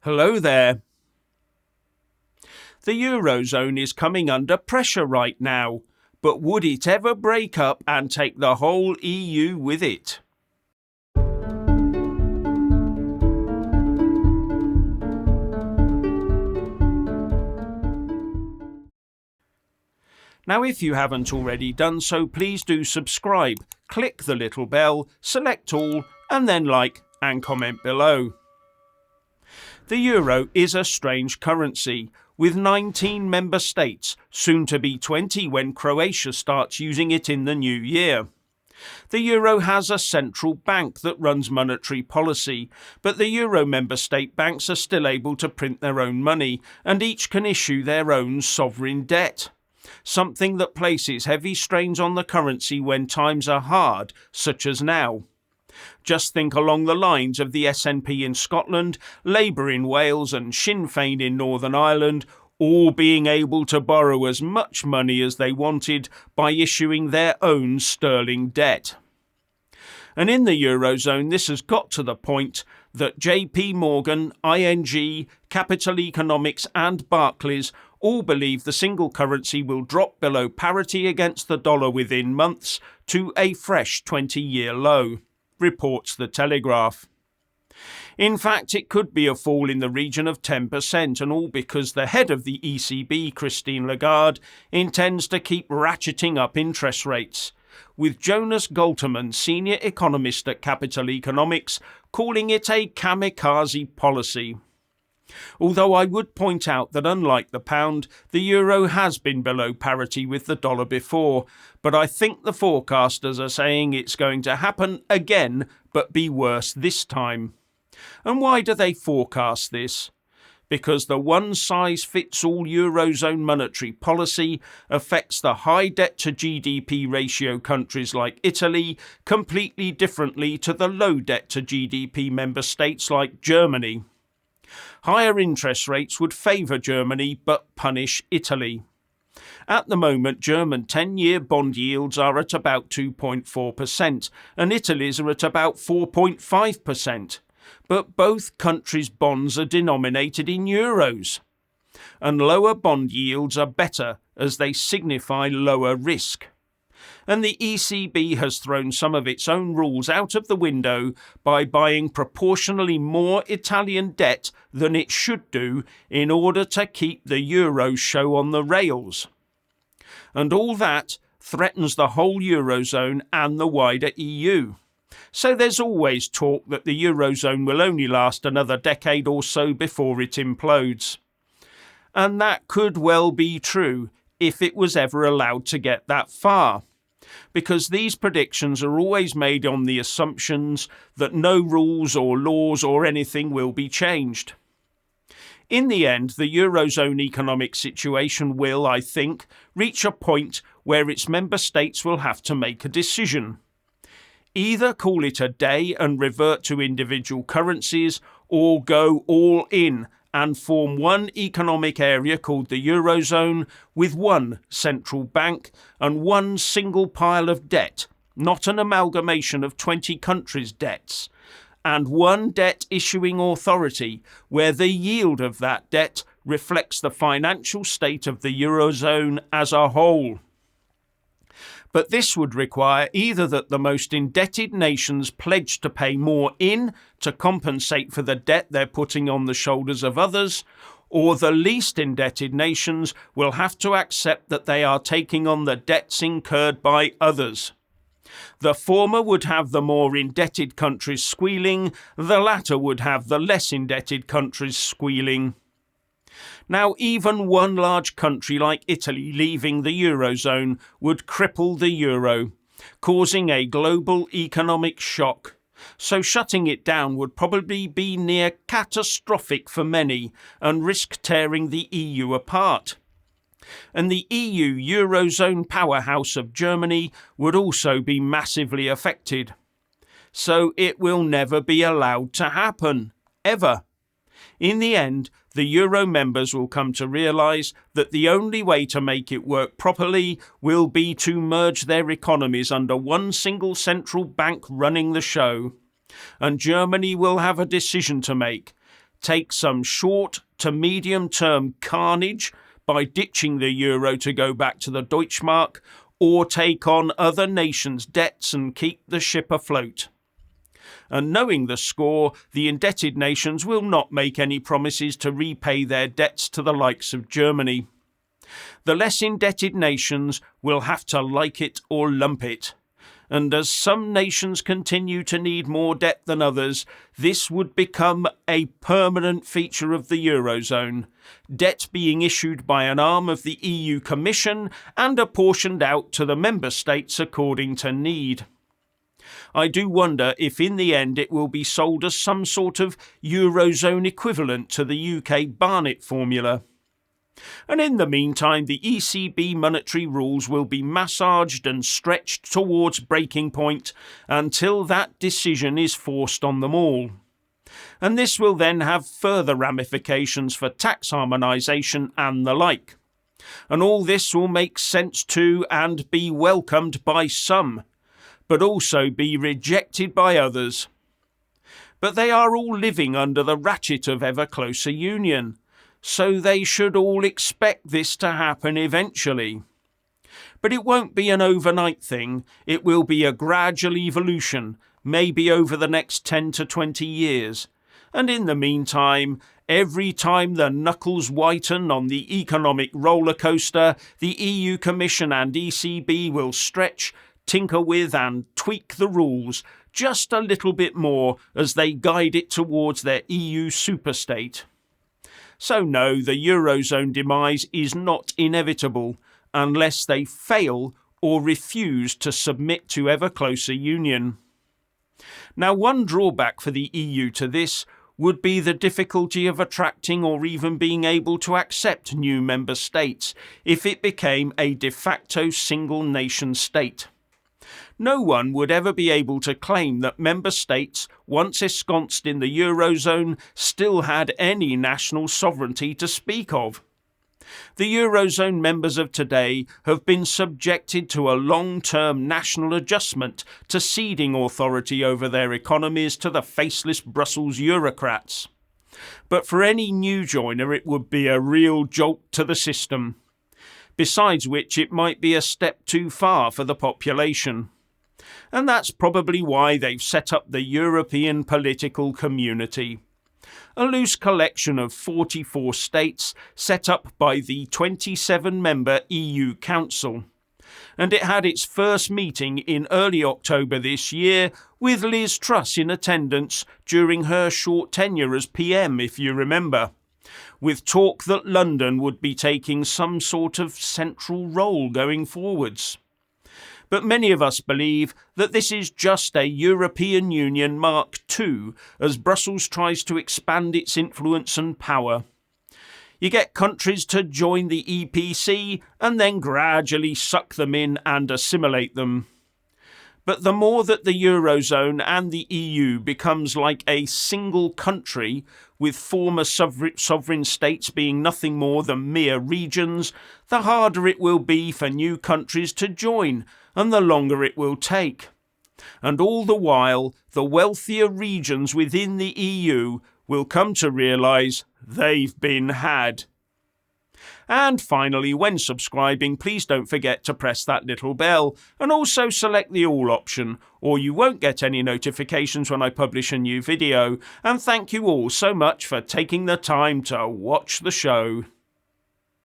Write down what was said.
Hello there. The eurozone is coming under pressure right now, but would it ever break up and take the whole EU with it? Now, if you haven't already done so, please do subscribe, click the little bell, select all, and then like and comment below. The euro is a strange currency, with 19 member states, soon to be 20 when Croatia starts using it in the new year. The euro has a central bank that runs monetary policy, but the euro member state banks are still able to print their own money, and each can issue their own sovereign debt. Something that places heavy strains on the currency when times are hard, such as now. Just think along the lines of the SNP in Scotland, Labour in Wales and Sinn Féin in Northern Ireland, all being able to borrow as much money as they wanted by issuing their own sterling debt. And in the eurozone, this has got to the point that JP Morgan, ING, Capital Economics and Barclays all believe the single currency will drop below parity against the dollar within months to a fresh 20-year low, reports The Telegraph. In fact, it could be a fall in the region of 10%, and all because the head of the ECB, Christine Lagarde, intends to keep ratcheting up interest rates, with Jonas Galterman, senior economist at Capital Economics, calling it a kamikaze policy. Although I would point out that unlike the pound, the euro has been below parity with the dollar before, but I think the forecasters are saying it's going to happen again, but be worse this time. And why do they forecast this? Because the one-size-fits-all eurozone monetary policy affects the high debt-to-GDP ratio countries like Italy completely differently to the low debt-to-GDP member states like Germany. Higher interest rates would favour Germany but punish Italy. At the moment, German 10-year bond yields are at about 2.4% and Italy's are at about 4.5%. But both countries' bonds are denominated in euros. And lower bond yields are better as they signify lower risk. And the ECB has thrown some of its own rules out of the window by buying proportionally more Italian debt than it should do in order to keep the euro show on the rails. And all that threatens the whole eurozone and the wider EU. So there's always talk that the eurozone will only last another decade or so before it implodes. And that could well be true if it was ever allowed to get that far. Because these predictions are always made on the assumptions that no rules or laws or anything will be changed. In the end, the eurozone economic situation will, I think, reach a point where its member states will have to make a decision. Either call it a day and revert to individual currencies, or go all in and form one economic area called the eurozone with one central bank and one single pile of debt, not an amalgamation of 20 countries' debts, and one debt issuing authority where the yield of that debt reflects the financial state of the eurozone as a whole. But this would require either that the most indebted nations pledge to pay more in to compensate for the debt they're putting on the shoulders of others, or the least indebted nations will have to accept that they are taking on the debts incurred by others. The former would have the more indebted countries squealing, the latter would have the less indebted countries squealing. Now, even one large country like Italy leaving the eurozone would cripple the euro, causing a global economic shock. So shutting it down would probably be near catastrophic for many and risk tearing the EU apart. And the EU eurozone powerhouse of Germany would also be massively affected. So it will never be allowed to happen, ever. In the end, the euro members will come to realise that the only way to make it work properly will be to merge their economies under one single central bank running the show. And Germany will have a decision to make. take some short to medium term carnage by ditching the euro to go back to the Deutschmark, or take on other nations' debts and keep the ship afloat. And knowing the score, the indebted nations will not make any promises to repay their debts to the likes of Germany. The less indebted nations will have to like it or lump it. And as some nations continue to need more debt than others, this would become a permanent feature of the eurozone, debt being issued by an arm of the EU Commission and apportioned out to the member states according to need. I do wonder if in the end it will be sold as some sort of eurozone equivalent to the UK Barnett formula. And in the meantime, the ECB monetary rules will be massaged and stretched towards breaking point until that decision is forced on them all. And this will then have further ramifications for tax harmonisation and the like. And all this will make sense to and be welcomed by some, but also be rejected by others. But they are all living under the ratchet of ever closer union, so they should all expect this to happen eventually. But it won't be an overnight thing, it will be a gradual evolution, maybe over the next 10 to 20 years. And in the meantime, every time the knuckles whiten on the economic roller coaster, the EU Commission and ECB will stretch, tinker with and tweak the rules just a little bit more as they guide it towards their EU superstate. So no, the eurozone demise is not inevitable unless they fail or refuse to submit to ever closer union. Now, one drawback for the EU to this would be the difficulty of attracting or even being able to accept new member states if it became a de facto single nation state. No one would ever be able to claim that member states, once ensconced in the eurozone, still had any national sovereignty to speak of. The eurozone members of today have been subjected to a long-term national adjustment to ceding authority over their economies to the faceless Brussels bureaucrats. But for any new joiner it would be a real jolt to the system. Besides which it might be a step too far for the population. And that's probably why they've set up the European Political Community, a loose collection of 44 states set up by the 27-member EU Council. And it had its first meeting in early October this year, with Liz Truss in attendance during her short tenure as PM, if you remember, with talk that London would be taking some sort of central role going forwards. But many of us believe that this is just a European Union Mark II as Brussels tries to expand its influence and power. You get countries to join the EPC and then gradually suck them in and assimilate them. But the more that the Eurozone and the EU becomes like a single country, with former sovereign states being nothing more than mere regions, the harder it will be for new countries to join, and the longer it will take. And all the while, the wealthier regions within the EU will come to realise they've been had. And finally, when subscribing, please don't forget to press that little bell and also select the all option, or you won't get any notifications when I publish a new video. And thank you all so much for taking the time to watch the show.